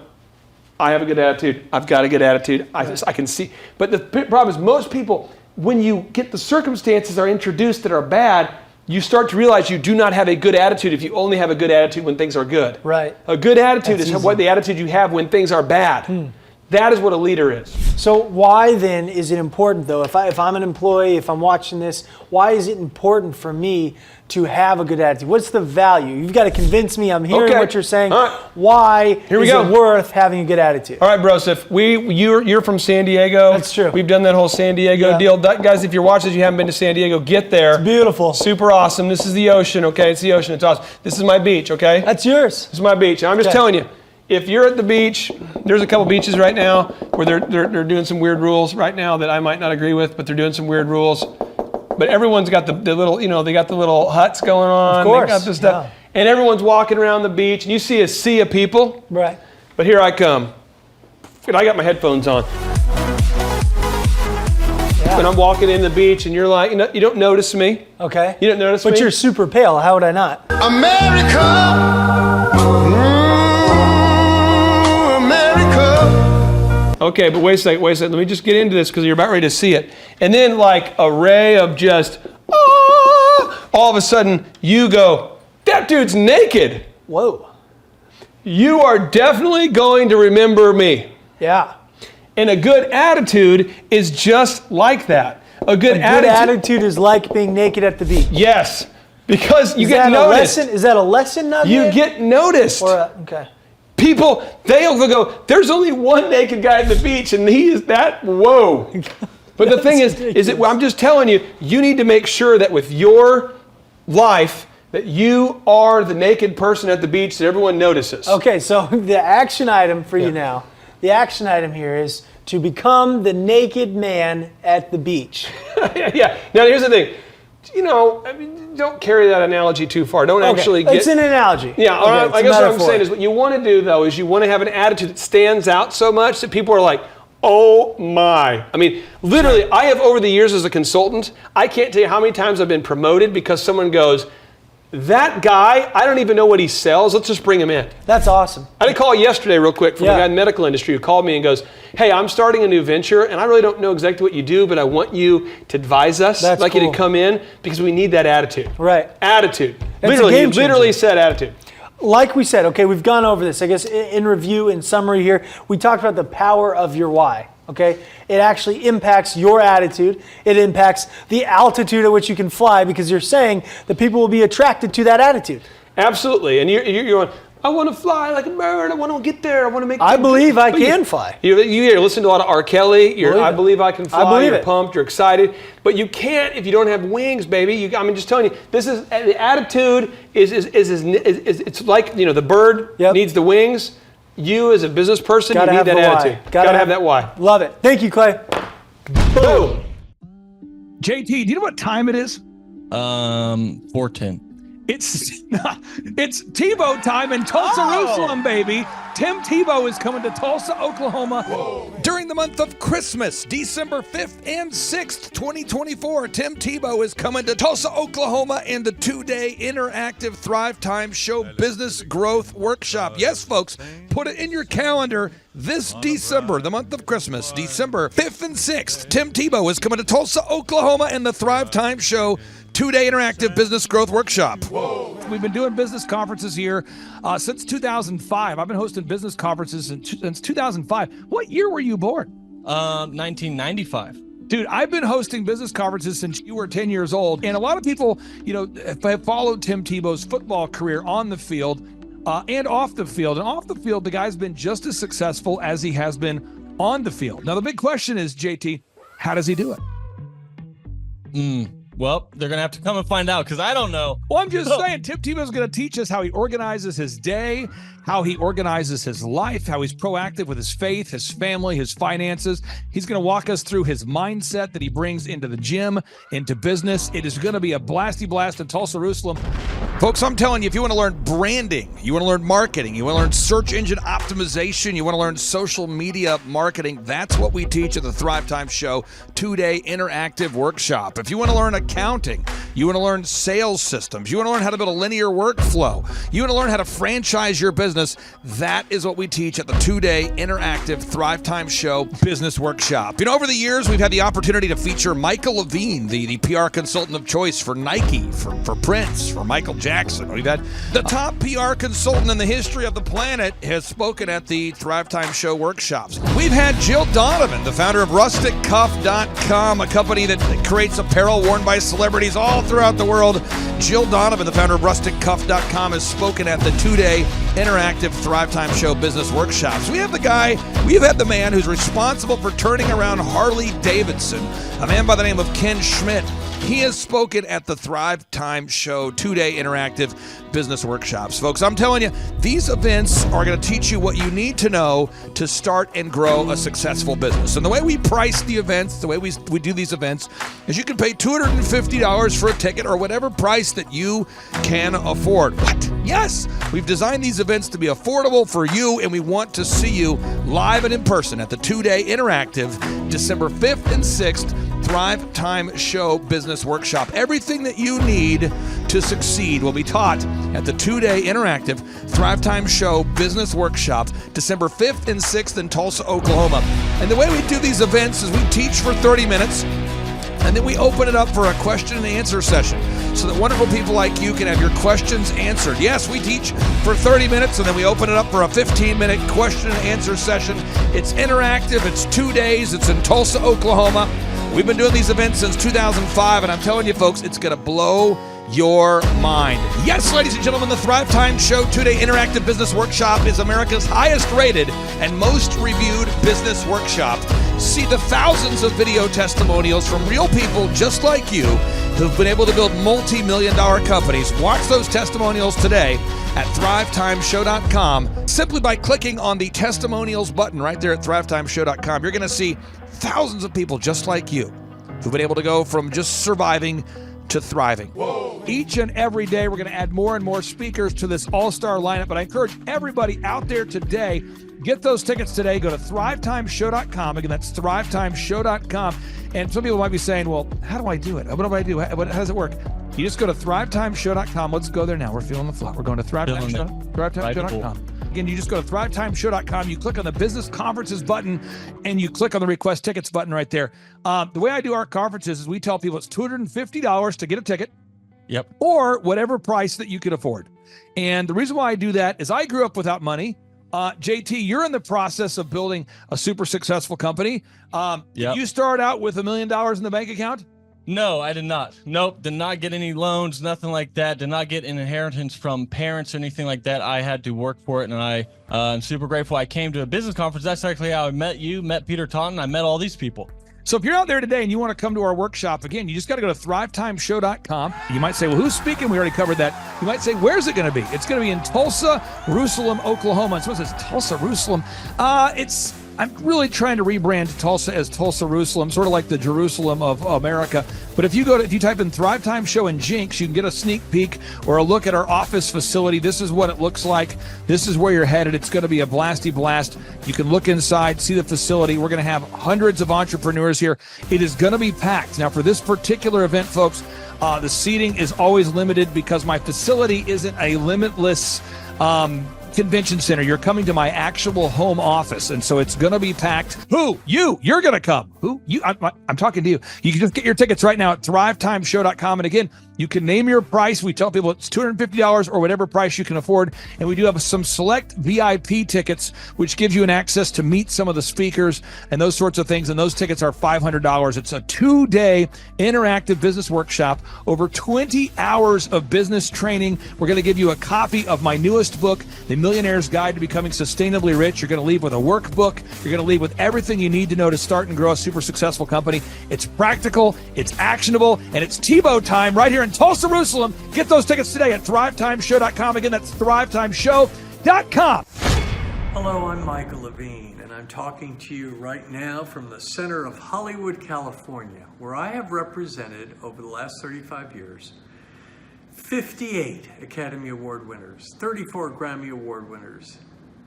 I have a good attitude. I've got a good attitude. I can see. But the problem is most people, when you get the circumstances are introduced that are bad, you start to realize you do not have a good attitude if you only have a good attitude when things are good. Right. A good attitude That's is easy. what the attitude you have when things are bad. That is what a leader is. So why then is it important though, if I'm an employee, if I'm watching this, why is it important for me to have a good attitude? What's the value? You've got to convince me. I'm hearing what you're saying. All right. Why Here we is go. it worth having a good attitude? All right, Broseph, you're from San Diego. That's true. We've done that whole San Diego deal. Guys, if you're watching this, you haven't been to San Diego, get there. It's beautiful. Super awesome. This is the ocean, okay? It's the ocean. It's awesome. This is my beach, okay? That's yours. This is my beach. And I'm just telling you, if you're at the beach, there's a couple beaches right now where they're doing some weird rules right now that I might not agree with, but they're doing some weird rules. But everyone's got the little, they got the little huts going on. Of course. They got this stuff. Yeah. And everyone's walking around the beach, and you see a sea of people. Right. But here I come. And I got my headphones on. Yeah. And I'm walking in the beach, and you're like, you don't notice me. Okay. You don't notice me. But you're super pale. How would I not? America. Okay, but wait a second. Let me just get into this because you're about ready to see it. And then like a ray of just, all of a sudden you go, that dude's naked. Whoa. You are definitely going to remember me. Yeah. And a good attitude is just like that. A good attitude is like being naked at the beach. Yes, because you get noticed. Is that a lesson nugget? You get noticed. Okay. People, they'll go, there's only one naked guy at the beach, and he is that, whoa. But the thing is that I'm just telling you, you need to make sure that with your life, that you are the naked person at the beach that everyone notices. Okay, so the action item for you now, the action item here is to become the naked man at the beach. Yeah. Now, here's the thing. I mean, don't carry that analogy too far. Don't actually get. It's an analogy. Yeah, Okay, I it's a guess what I'm metaphor. saying is what you want to do, though, is you want to have an attitude that stands out so much that people are like, oh my. I mean, literally, I have over the years as a consultant, I can't tell you how many times I've been promoted because someone goes, that guy, I don't even know what he sells. Let's just bring him in. That's awesome. I had a call yesterday real quick from a Yeah. guy in the medical industry who called me and goes, hey, I'm starting a new venture and I really don't know exactly what you do, but I want you to advise us. That's I'd like you cool. to come in because we need that attitude. Right. Attitude. a Literally, game he literally changer. said attitude. Like we said, okay, we've gone over this. I guess in review, in summary here, we talked about the power of your why. Okay, it actually impacts your attitude. It impacts the altitude at which you can fly because you're saying that people will be attracted to that attitude. Absolutely. And you're going, I want to fly like a bird. I want to get there. I want to make. I believe I But can fly. You listen to a lot of R. Kelly. I believe I can fly. believe you're it. pumped. You're excited. But you can't if you don't have wings, baby. I'm just telling you. This is the attitude. Is it's like the bird Yep. needs the wings. You as a business person, Gotta you have need that the why. attitude. Gotta Gotta have that why. Love it. Thank you, Clay. Boom. JT, do you know what time it is? 4:10. It's Tebow time in Tulsa, Jerusalem, baby. Tim Tebow is coming to Tulsa, Oklahoma. During the month of Christmas, December 5th and 6th, 2024, Tim Tebow is coming to Tulsa, Oklahoma in the 2-day interactive Thrive Time Show Business Growth Workshop. Yes, folks, put it in your calendar. This December, the month of Christmas, December 5th and 6th, Tim Tebow is coming to Tulsa, Oklahoma in the Thrive Time Show 2-day interactive business growth workshop. We've been doing business conferences here since 2005. I've been hosting business conferences since 2005. What year were you born? 1995. Dude, I've been hosting business conferences since you were 10 years old. And a lot of people, have followed Tim Tebow's football career on the field and off the field. And off the field, the guy's been just as successful as he has been on the field. Now, the big question is, JT, how does he do it? Well, they're going to have to come and find out because I don't know. Well, I'm just saying, Tim Tebow's going to teach us how he organizes his day, how he organizes his life, how he's proactive with his faith, his family, his finances. He's going to walk us through his mindset that he brings into the gym, into business. It is going to be a blasty blast in Tulsa, Jerusalem. Folks, I'm telling you, if you want to learn branding, you want to learn marketing, you want to learn search engine optimization, you want to learn social media marketing, that's what we teach at the Thrive Time Show 2-day interactive workshop. If you want to learn accounting, you want to learn sales systems, you want to learn how to build a linear workflow, you want to learn how to franchise your business, that is what we teach at the 2-day interactive Thrive Time Show business workshop. Over the years, we've had the opportunity to feature Michael Levine, the PR consultant of choice for Nike, for Prince, for Michael Jackson. We've had the top PR consultant in the history of the planet has spoken at the Thrive Time Show workshops. We've had Jill Donovan, the founder of RusticCuff.com, a company that creates apparel worn by celebrities all throughout the world. Jill Donovan, the founder of RusticCuff.com, has spoken at the 2-day interactive Thrive Time Show business workshops. We have the man who's responsible for turning around Harley Davidson, a man by the name of Ken Schmidt. He has spoken at the Thrive Time Show 2-day interactive business workshops. Folks, I'm telling you, these events are going to teach you what you need to know to start and grow a successful business. And the way we price the events, the way we do these events, is you can pay $250 for a ticket or whatever price that you can afford. What? Yes, we've designed these events to be affordable for you, and we want to see you live and in person at the 2-day interactive December 5th and 6th Thrive Time Show Business Workshop. Everything that you need to succeed will be taught at the 2-day interactive Thrive Time Show Business Workshop, December 5th and 6th in Tulsa, Oklahoma. And the way we do these events is we teach for 30 minutes, and then we open it up for a question and answer session so that wonderful people like you can have your questions answered. Yes, we teach for 30 minutes, and then we open it up for a 15-minute question and answer session. It's interactive. It's 2 days. It's in Tulsa, Oklahoma. We've been doing these events since 2005, and I'm telling you, folks, it's going to blow your mind. Yes, ladies and gentlemen, the Thrive Time Show 2-day interactive business workshop is America's highest rated and most reviewed business workshop. See the thousands of video testimonials from real people just like you who've been able to build multi-million-dollar companies. Watch those testimonials today at thrivetimeshow.com. Simply by clicking on the testimonials button right there at thrivetimeshow.com, you're going to see thousands of people just like you who've been able to go from just surviving to thriving. Each and every day, we're going to add more and more speakers to this all-star lineup, but I encourage everybody out there today, get those tickets today. Go to thrivetimeshow.com. Again, that's thrivetimeshow.com. And some people might be saying, well, how do I do it? What do I do? How does it work? You just go to thrivetimeshow.com. Let's go there now. We're feeling the flow. We're going to thrivetimeshow.com. Again, you just go to thrivetimeshow.com. You click on the business conferences button, and you click on the request tickets button right there. The way I do our conferences is we tell people it's $250 to get a ticket. Yep. Or whatever price that you can afford. And the reason why I do that is I grew up without money. JT, you're in the process of building a super successful company. Yep. Did you start out with $1 million in the bank account? No, I did not. Nope, did not get any loans, nothing like that. Did not get an inheritance from parents or anything like that. I had to work for it, and I'm super grateful. I came to a business conference. That's actually how I met you, met Peter Taunton. I met all these people. So if you're out there today and you want to come to our workshop, again, you just got to go to thrivetimeshow.com. You might say, well, who's speaking? We already covered that. You might say, where's it going to be? It's going to be in Tulsa, Jerusalem, Oklahoma. And someone says, Tulsa, Jerusalem. I'm really trying to rebrand Tulsa as Tulsa, Jerusalem, sort of like the Jerusalem of America. But if you type in Thrive Time Show and Jinx, you can get a sneak peek or a look at our office facility. This is what it looks like. This is where you're headed. It's going to be a blasty blast. You can look inside, see the facility. We're going to have hundreds of entrepreneurs here. It is going to be packed. Now, for this particular event, folks, the seating is always limited because my facility isn't a limitless convention center. You're coming to my actual home office, and so it's going to be packed. Who? You're going to come. Who? You? I'm talking to you. You can just get your tickets right now at thrivetimeshow.com. And again, you can name your price. We tell people it's $250 or whatever price you can afford. And we do have some select VIP tickets, which gives you an access to meet some of the speakers and those sorts of things. And those tickets are $500. It's a 2-day interactive business workshop, over 20 hours of business training. We're going to give you a copy of my newest book, The Millionaire's Guide to Becoming Sustainably Rich. You're going to leave with a workbook. You're going to leave with everything you need to know to start and grow a super successful company. It's practical, it's actionable, and it's Tebow time right here in Tulsa, Jerusalem. Get those tickets today at thrivetimeshow.com. Again, that's thrivetimeshow.com. Hello, I'm Michael Levine, and I'm talking to you right now from the center of Hollywood, California, where I have represented over the last 35 years 58 Academy Award winners, 34 Grammy Award winners,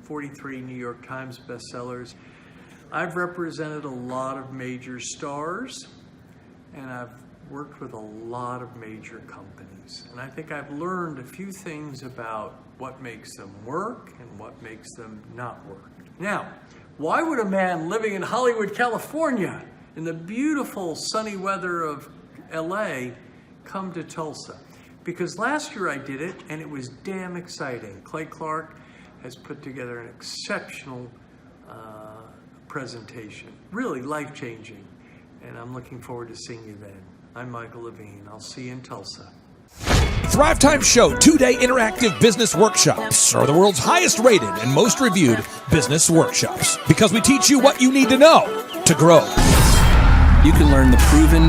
43 New York Times bestsellers. I've represented a lot of major stars, and I've worked with a lot of major companies. And I think I've learned a few things about what makes them work and what makes them not work. Now, why would a man living in Hollywood, California, in the beautiful sunny weather of LA, come to Tulsa? Because last year I did it, and it was damn exciting. Clay Clark has put together an exceptional presentation, really life-changing, and I'm looking forward to seeing you then. I'm Michael Levine. I'll see you in Tulsa. Thrive Time Show 2-day interactive business workshops are the world's highest rated and most reviewed business workshops because we teach you what you need to know to grow. You can learn the proven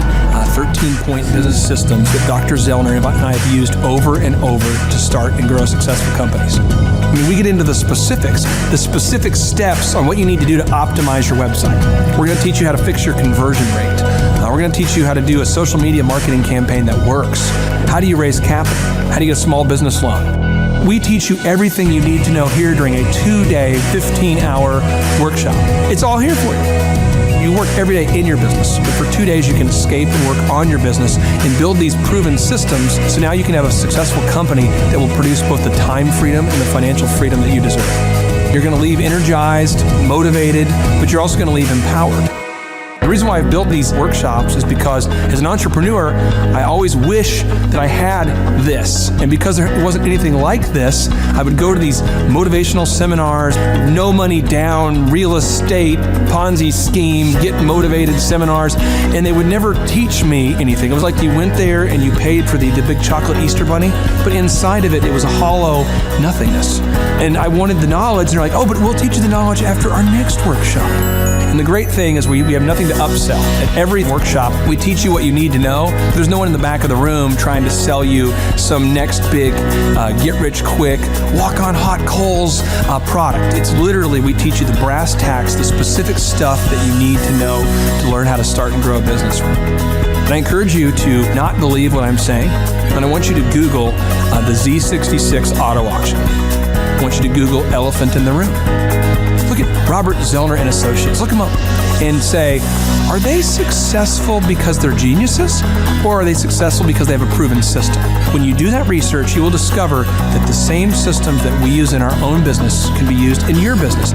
13-point business systems that Dr. Zellner and I have used over and over to start and grow successful companies. I mean, we get into the specific steps on what you need to do to optimize your website. We're going to teach you how to fix your conversion rate. We're going to teach you how to do a social media marketing campaign that works. How do you raise capital? How do you get a small business loan? We teach you everything you need to know here during a 2-day, 15-hour workshop. It's all here for you. You work every day in your business, but for 2 days you can escape and work on your business and build these proven systems so now you can have a successful company that will produce both the time freedom and the financial freedom that you deserve. You're going to leave energized, motivated, but you're also going to leave empowered. The reason why I've built these workshops is because as an entrepreneur, I always wish that I had this. And because there wasn't anything like this, I would go to these motivational seminars, no money down, real estate, Ponzi scheme, get motivated seminars, and they would never teach me anything. It was like you went there and you paid for the big chocolate Easter bunny, but inside of it, it was a hollow nothingness. And I wanted the knowledge, and they're like, oh, but we'll teach you the knowledge after our next workshop. And the great thing is we have nothing to upsell. At every workshop, we teach you what you need to know. There's no one in the back of the room trying to sell you some next big get-rich-quick, walk-on-hot coals product. It's literally, we teach you the brass tacks, the specific stuff that you need to know to learn how to start and grow a business. And I encourage you to not believe what I'm saying. And I want you to Google the Z66 auto auction. I want you to Google elephant in the room. Look at Robert Zellner and Associates. Look them up and say, are they successful because they're geniuses, or are they successful because they have a proven system? When you do that research, you will discover that the same systems that we use in our own business can be used in your business.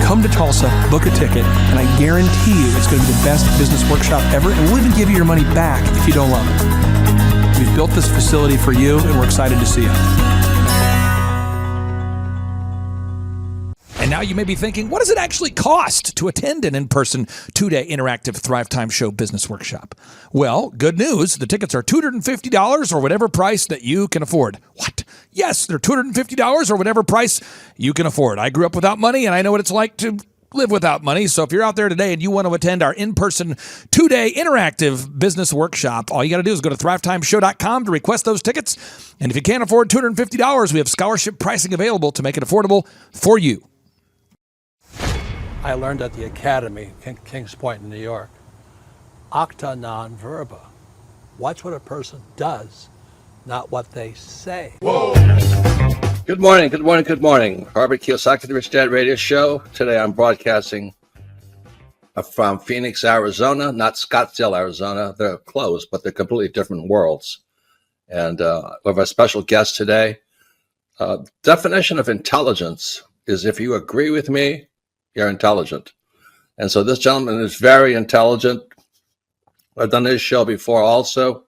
Come to Tulsa, book a ticket, and I guarantee you it's going to be the best business workshop ever, and we'll even give you your money back if you don't love it. We've built this facility for you, and we're excited to see you. And now you may be thinking, what does it actually cost to attend an in-person 2-day interactive Thrive Time Show business workshop? Well, good news. The tickets are $250 or whatever price that you can afford. What? Yes, they're $250 or whatever price you can afford. I grew up without money, and I know what it's like to live without money. So if you're out there today and you want to attend our in-person 2-day interactive business workshop, all you got to do is go to thrivetimeshow.com to request those tickets. And if you can't afford $250, we have scholarship pricing available to make it affordable for you. I learned at the Academy, Kings Point in New York, acta non verba. Watch what a person does, not what they say. Whoa. Good morning, good morning, good morning. Robert Kiyosaki, the Rich Dad Radio Show. Today I'm broadcasting from Phoenix, Arizona, not Scottsdale, Arizona. They're close, but they're completely different worlds. And we have a special guest today. Definition of intelligence is if you agree with me, you're intelligent. And so this gentleman is very intelligent. I've done his show before also,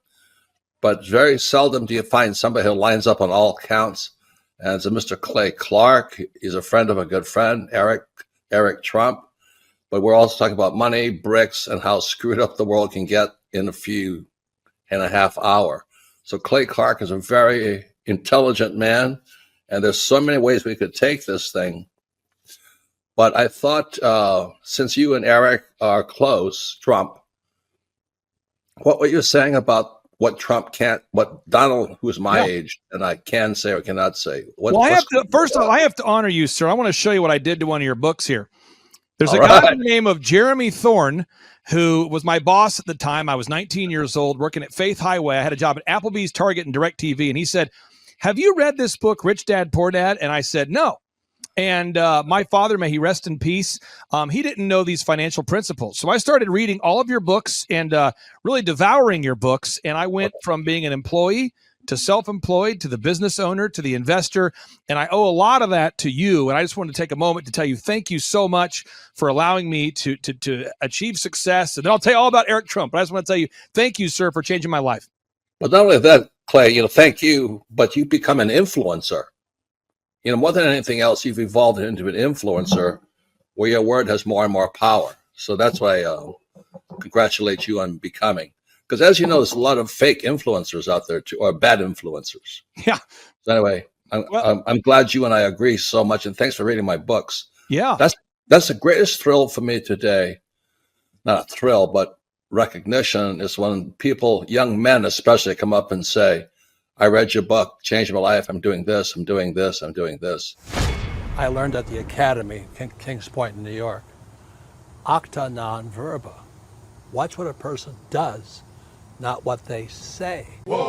but very seldom do you find somebody who lines up on all counts. And it's a Mr. Clay Clark. He's a friend of a good friend, Eric Trump. But we're also talking about money, bricks, and how screwed up the world can get in a few and a half hour. So Clay Clark is a very intelligent man, and there's so many ways we could take this thing. But I thought, since you and Eric are close, Trump, what you're saying about what Trump can't, what Donald, who's my age, and I can say or cannot say. First of all, I have to honor you, sir. I want to show you what I did to one of your books here. There's a guy by the name of Jeremy Thorne, who was my boss at the time. I was 19 years old, working at Faith Highway. I had a job at Applebee's, Target, and DirecTV. And he said, have you read this book, Rich Dad, Poor Dad? And I said, no. And my father, may he rest in peace, he didn't know these financial principles. So I started reading all of your books and really devouring your books. And I went from being an employee to self-employed to the business owner to the investor. And I owe a lot of that to you. And I just wanted to take a moment to tell you thank you so much for allowing me to achieve success. And then I'll tell you all about Eric Trump. But I just want to tell you thank you, sir, for changing my life. But not only that, Clay, thank you, but you become an influencer. More than anything else, you've evolved into an influencer where your word has more and more power. So that's why I congratulate you on becoming. Because as you know, there's a lot of fake influencers out there too, or bad influencers. Yeah. So anyway, I'm glad you and I agree so much, and thanks for reading my books. Yeah. That's the greatest thrill for me today. Not a thrill, but recognition is when people, young men especially, come up and say, I read your book, changed my life. I'm doing this, I'm doing this, I'm doing this. I learned at the Academy, Kings Point in New York, acta non verba. Watch what a person does, not what they say. Whoa.